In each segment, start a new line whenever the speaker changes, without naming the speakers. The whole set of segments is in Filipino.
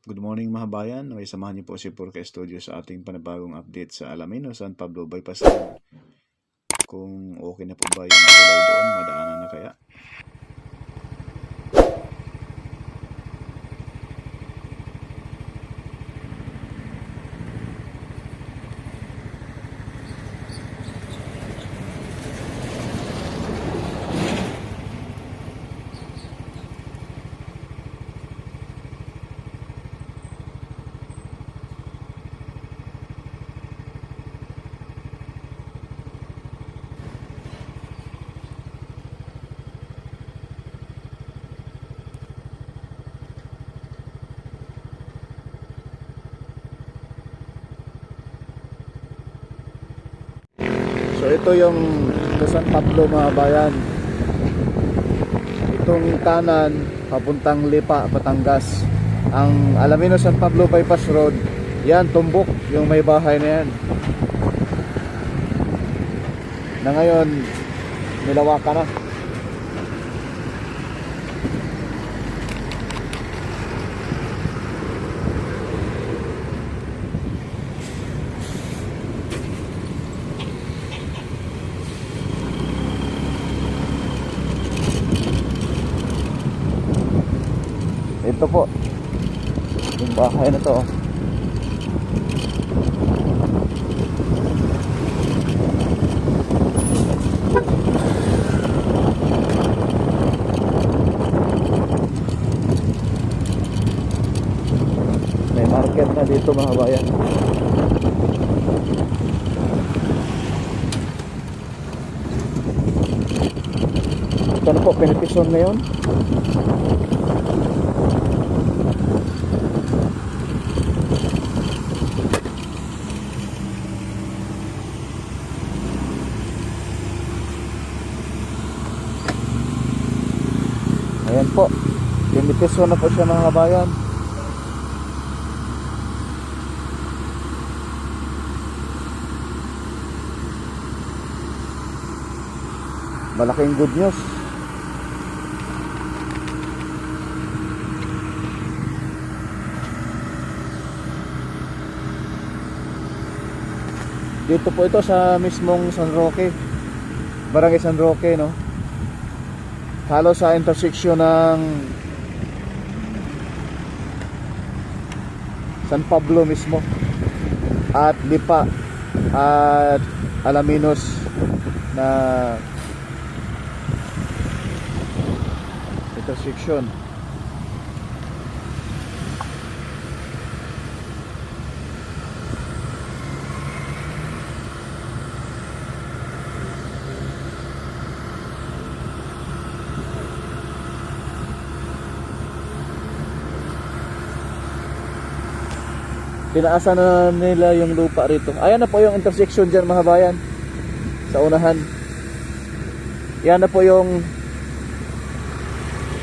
Good morning mga bayan. Okay, samahan niyo po si Purka Studio sa ating panibagong update sa Alaminos, San Pablo Bypass Road. Kung okay na po ba yung kulay doon, madaanan na kaya? So ito yung sa San Pablo mga bayan. Itong kanan papuntang Lipa, Batangas. Ang Alaminos San Pablo Bypass Road, yan tumbok yung may bahay na yan. Na ngayon nilawakan na. Ito po yung bahay na to. May market na dito mga bayan. Ito na po, pinipison na yun. Ayan po, limitasyon na po siya mga kabayan. Malaking good news. Dito po ito sa mismong San Roque, Barangay San Roque, no? Halos sa intersection ng San Pablo mismo at Lipa at Alaminos na intersection. Tinaasan na nila yung lupa rito. Ayan na po yung intersection dyan mga bayan. Sa unahan. Yan na po yung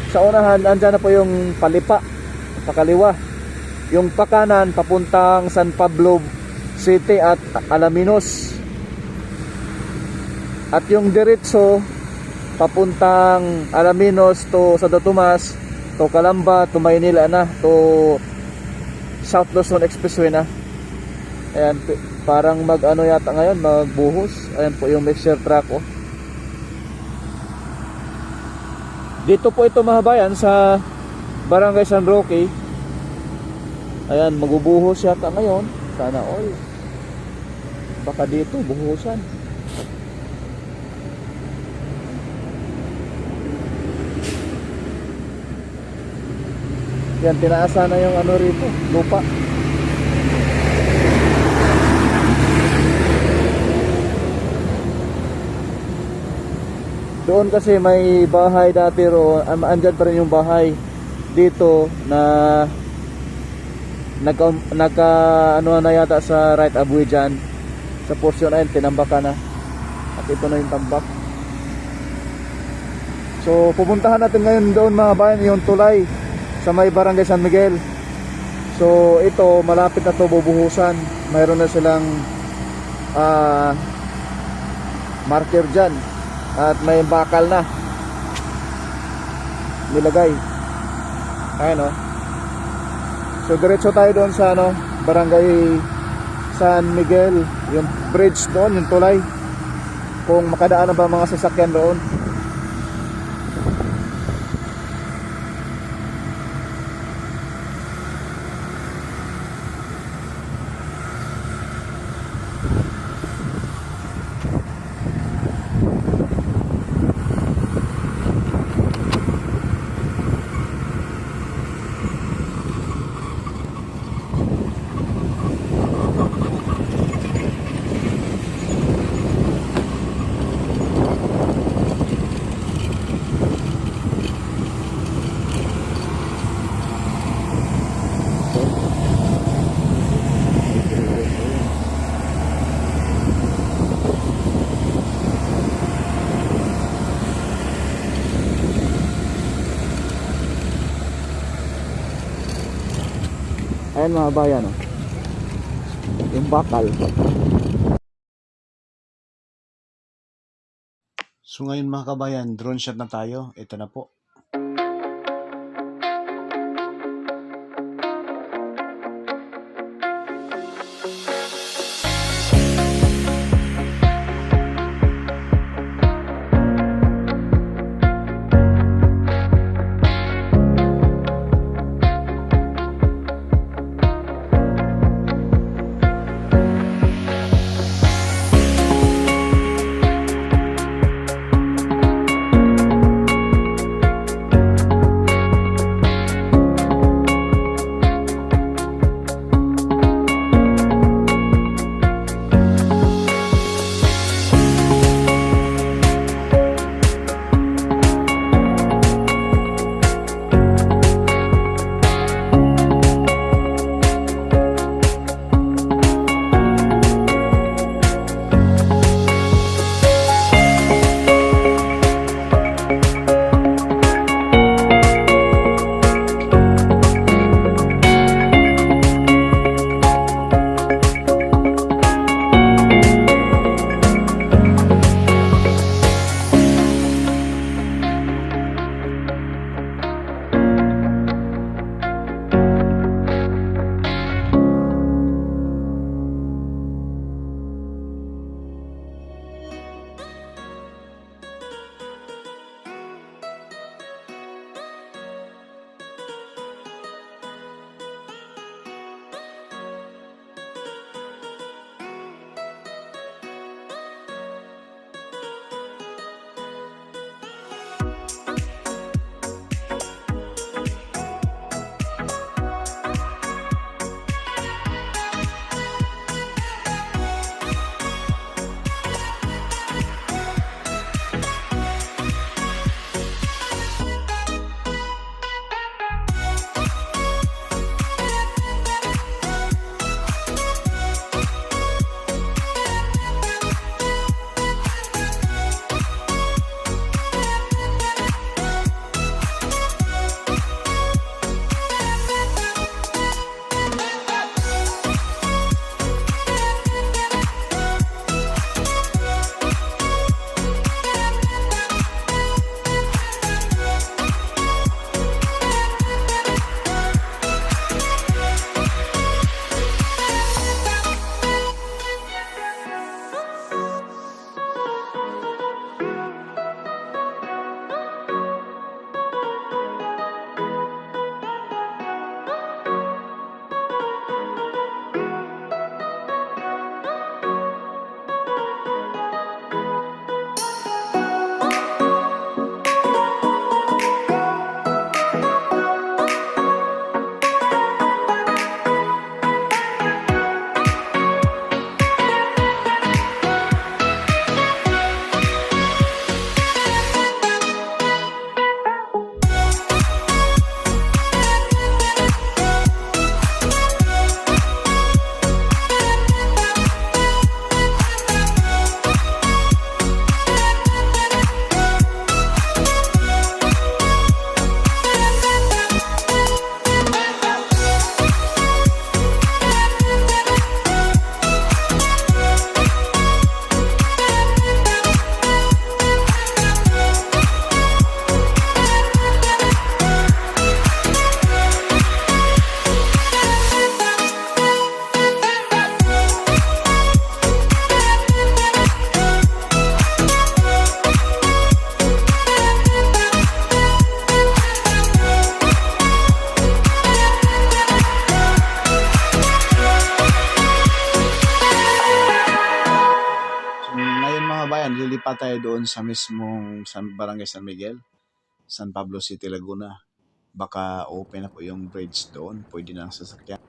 sa unahan. Andyan na po yung palipa, pakaliwa. Yung pakanan papuntang San Pablo City at Alaminos. At yung diretso papuntang Alaminos to Santo Tomas, to Calamba, to Maynila na, to South Luzon Expressway na. Ayan, parang mag ano yata ngayon, magbuhos. Ayan po yung mixer truck, oh. Dito po ito mga bayan sa Barangay San Roque. Ayan, magbubuhos yata ngayon. Sana all. Baka dito buhusan. Yan, tinaasa na yung ano rito, lupa. Doon kasi may bahay dati roon, andyan pa rin yung bahay dito na naka ano na yata sa right of way dyan. Sa portion na yun, tinambakan na. At ito na yung tambak. So pupuntahan natin ngayon doon mga bayan, yung tulay sa may Barangay San Miguel. So ito, malapit na to bubuhusan. Mayroon na silang marker dyan. At may bakal na nilagay. Ayan, oh. So So diretso tayo doon sa ano, Barangay San Miguel, yung bridge doon, yung tulay. Kung makadaan na ba mga sasakyan doon. Ayan mga bayan, oh. Yung bakal.
So ngayon mga kabayan, drone shot na tayo. Ito na po. lilipat tayo doon sa mismong Barangay San Miguel, San Pablo City, Laguna. Baka open na po yung bridge doon. Pwede na ang sasakyan.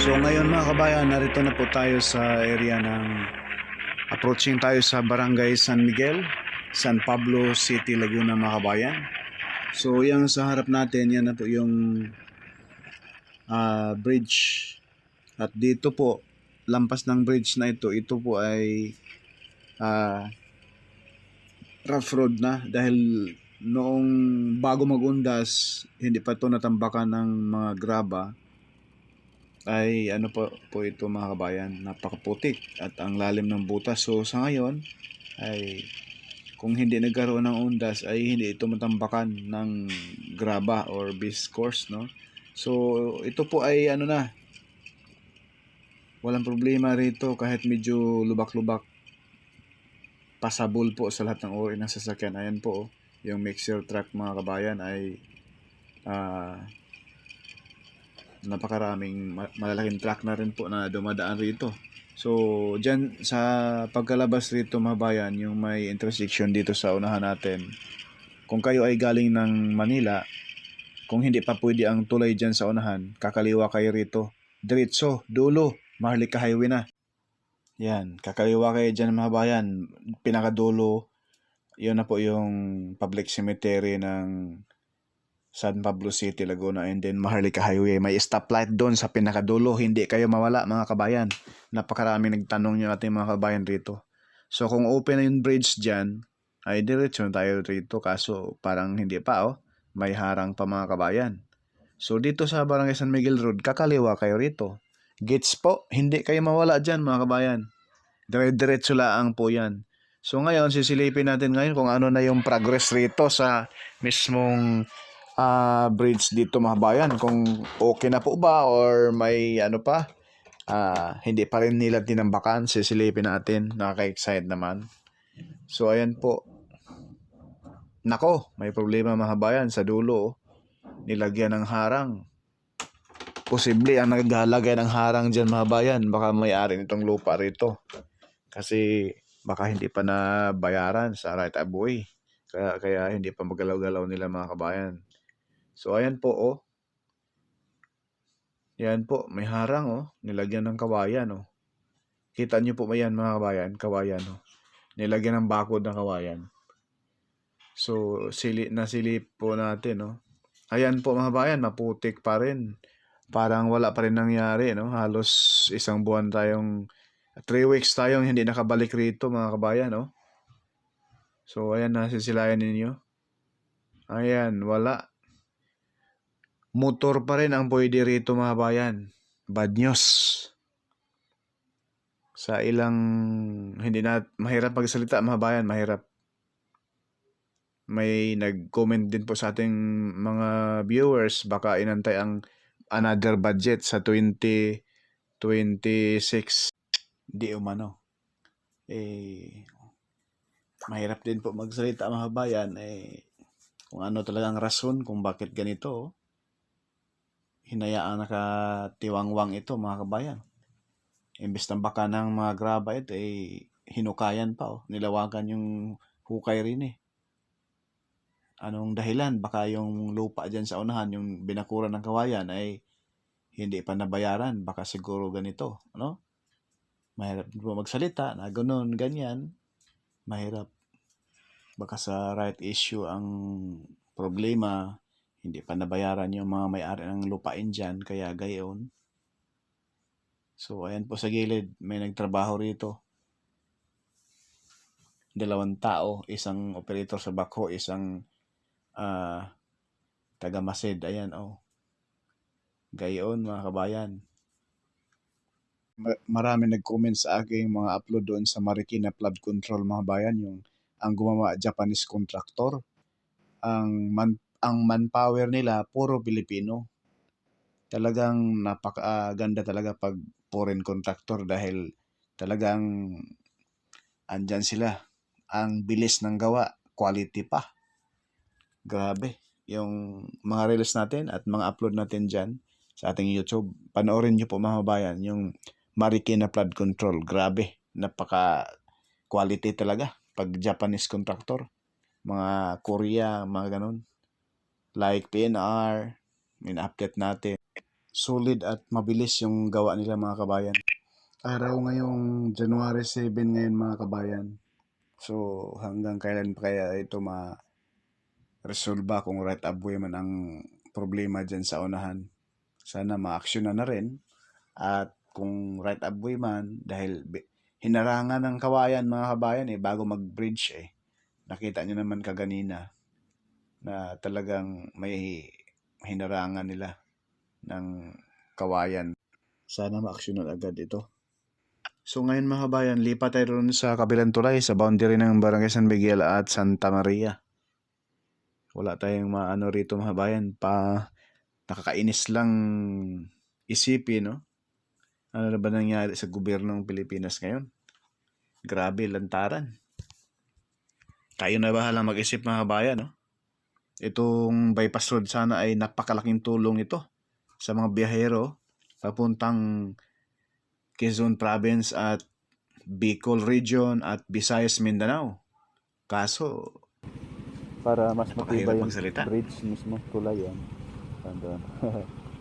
So ngayon mga kabayan, narito na po tayo sa area ng approaching tayo sa Barangay San Miguel, San Pablo City, Laguna mga kabayan. So yung sa harap natin, yan na po yung bridge. At dito po, lampas ng bridge na ito po ay rough road na dahil noong bago magundas, hindi pa ito natambakan ng mga graba. Ay ano po ito mga kabayan, napakaputik at ang lalim ng butas. So sa ngayon ay Kung hindi nagkaroon ng undas ay hindi ito matambakan ng graba or base course, no? So ito po ay ano na, walang problema rito kahit medyo lubak-lubak. Pasabol po sa lahat ng uri ng sasakyan. Ayan po, oh, yung mixer truck mga kabayan ay napakaraming malalaking truck na rin po na dumadaan rito. So, dyan sa pagkalabas rito mga bayan, yung may intersection dito sa unahan natin. Kung kayo ay galing ng Manila, kung hindi pa pwede ang tulay dyan sa unahan, kakaliwa kayo rito. Diretso, dulo, Maharlika Highway na. Yan, kakaliwa kayo dyan mga bayan. Pinakadulo, yun na po yung public cemetery ng San Pablo City, Laguna, and then Maharlika Highway. May stoplight doon sa pinakadulo. Hindi kayo mawala mga kabayan. Napakarami nagtanong nyo ating mga kabayan rito. So kung open na yung bridge dyan, ay diretso na tayo rito. Kaso parang hindi pa, oh. May harang pa mga kabayan. So dito sa Barangay San Miguel Road, kakaliwa kayo rito. Gates po, hindi kayo mawala dyan mga kabayan. Dire-diretso lang po yan. So ngayon, sisilipin natin ngayon kung ano na yung progress rito sa mismong bridge dito mga bayan, kung okay na po ba or may ano pa, hindi pa rin nila tinambakan. Sisilipin natin, nakaka-excite naman. So ayan po, nako, may problema mga bayan sa dulo, oh. Nilagyan ng harang. Posible ang naglalagay ng harang dyan mga bayan, baka may-ari nitong lupa rito, kasi baka hindi pa na bayaran sa right of way, kaya hindi pa magalaw-galaw nila mga kabayan. So ayan po, oh. Yan po, may harang, oh. Nilagyan ng kawayan, oh. Kita nyo po ba yan mga kabayan? Kawayan, oh. Nilagyan ng bakod ng kawayan. So nasilip po natin, oh. Ayan po mga kabayan, maputik pa rin. Parang wala pa rin nangyari, no? Halos 1 buwan tayong 3 weeks tayong hindi nakabalik rito mga kabayan, oh. So ayan, nasisilayan ninyo. Ayan, wala. Motor pa rin ang pwede rito mga bayan. Bad news. Sa ilang, hindi na, mahirap magsalita mga bayan, mahirap. May nag-comment din po sa ating mga viewers, baka inantay ang another budget sa 2026. Di umano. Mahirap din po magsalita mga bayan, kung ano talagang rason kung bakit ganito, oh. Hinayaan nakatiwangwang ito mga kabayan. Imbes na baka ng mga graba ito, hinukayan pa, oh. Nilawagan yung hukay rin, eh. Anong dahilan? Baka yung lupa dyan sa unahan, yung binakuran ng kawayan ay hindi pa nabayaran. Baka siguro ganito, no? Mahirap po magsalita na ganun, ganyan. Mahirap. Baka sa right issue ang problema, hindi pa nabayaran yung mga may-ari ng lupain dyan, kaya gayon. So, ayan po sa gilid, may nagtrabaho rito. 2 tao, isang operator sa backhoe, isang taga-masid. Ayan, oh. Gayon mga kabayan. Marami nag-comment sa aking mga upload doon sa Marikina Flood Control mga bayan, yung ang gumawa Japanese contractor. Ang manpower nila puro Pilipino. Talagang napakaganda talaga pag foreign contractor, dahil talagang andyan sila. Ang bilis ng gawa, quality pa. Grabe. Yung mga reels natin at mga upload natin dyan sa ating YouTube, panoorin nyo po mga bayan, yung Marikina Flood Control. Grabe. Napaka quality talaga pag Japanese contractor. Mga Korea, mga ganun. Like PNR, in-update natin. Solid at mabilis yung gawa nila mga kabayan. Araw ngayong January 7 ngayon mga kabayan. So hanggang kailan pa kaya ito ma-resolve, kung right of way man ang problema dyan sa unahan? Sana ma-action na rin. At kung right of way man, dahil hinarangan ng kawayan mga kabayan, bago mag-bridge, nakita nyo naman kaganina na talagang may hinarangan nila ng kawayan. Sana ma-actionan agad ito. So ngayon mga kabayan, lipat tayo ron sa kabilang tulay sa boundary ng Barangay San Miguel at Santa Maria. Wala tayong maano rito mga kabayan, nakakainis lang isipin, no? Ano na ba nangyari sa gobyernong Pilipinas ngayon? Grabe, lantaran. Tayo na bahala mag-isip mga kabayan, no? Itong bypass road sana ay napakalaking tulong ito sa mga biyahero papuntang Quezon Province at Bicol Region at Visayas Mindanao. Kaso,
Para mas
napakahirap
matibay yung
magsalita.
bridge mismo, tulay yan. Doon.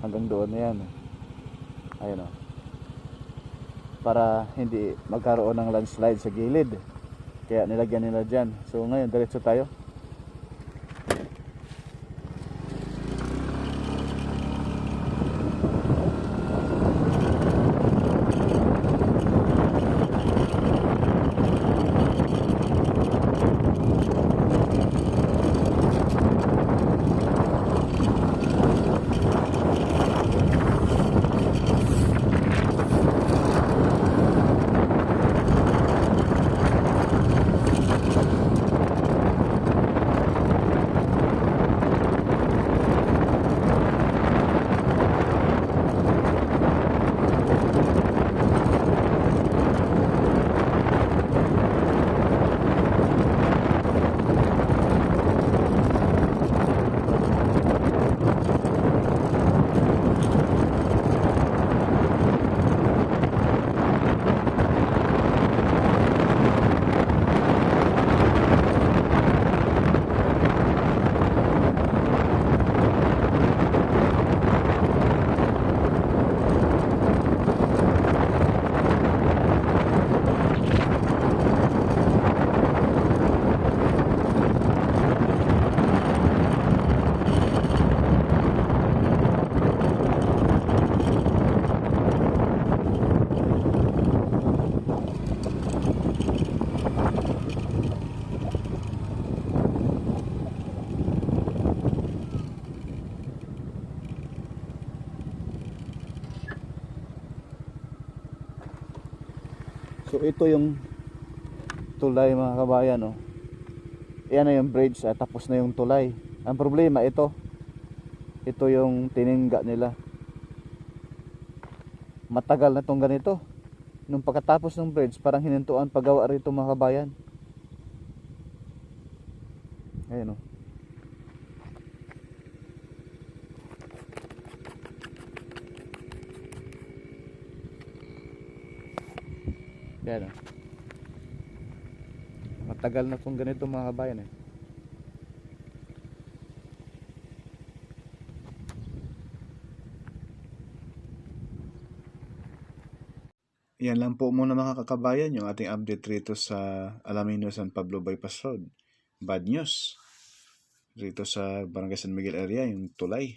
Hanggang doon na yan. Ayun o. Para hindi magkaroon ng landslide sa gilid. Kaya nilagyan nila dyan. So ngayon, diretso tayo. So ito yung tulay mga kabayan, oh. Yan na yung bridge, tapos na yung tulay. Ang problema ito yung tiningga nila. Matagal na tong ganito. Nung pagkatapos ng bridge, parang hinintuan paggawa rito mga kabayan. Ayun, oh. Yan, oh. Matagal na tong ganito mga kabayan, eh.
Yan lang po muna mga kakabayan yung ating update rito sa Alaminos San Pablo Bypass Road. Bad news. Rito sa Barangay San Miguel area, yung tulay.